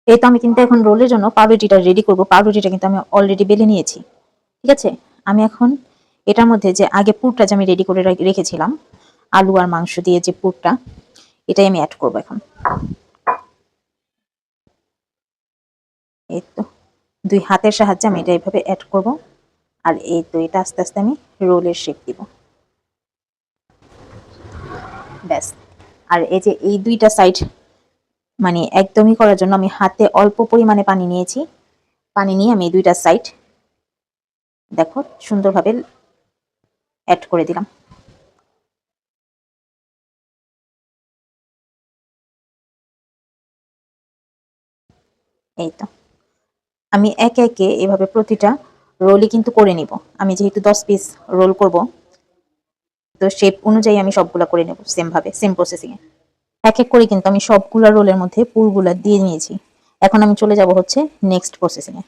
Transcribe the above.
এই তো আমি কিন্তু এখন রোলের জন্য পাউরুটিটা রেডি করব। পাউরুটিটা কিন্তু আমি অলরেডি বেলে নিয়েছি, ঠিক আছে। আমি এখন এটার মধ্যে যে আগে পুরটা যে আমি রেডি করে রেখেছিলাম, আলু আর মাংস দিয়ে যে পুরটা, এটাই আমি অ্যাড করবো এখন। এই তো 2 হাতের সাহায্যে আমি এটা এইভাবে অ্যাড করব। আর এই তো এটা আস্তে আস্তে আমি রোলের শেপ দিব, ব্যাস। আর এই যে এই 2টা সাইড মানে একদমই করার জন্য আমি হাতে অল্প পরিমাণে পানি নিয়েছি। পানি নিয়ে আমি এই 2টা সাইড দেখো সুন্দরভাবে অ্যাড করে দিলাম। এই তো আমি একে একে এভাবে প্রতিটা রোলই কিন্তু করে নিব। আমি যেহেতু 10 পিস রোল করব, তো শেপ অনুযায়ী আমি সবগুলা করে নেব সেম ভাবে, সেম প্রসেসিং এ। এক এক করে কিন্তু আমি সবগুলা রোলের মধ্যে পুরগুলা দিয়ে নিয়েছি। এখন আমি চলে যাব হচ্ছে নেক্সট প্রসেসিং এ।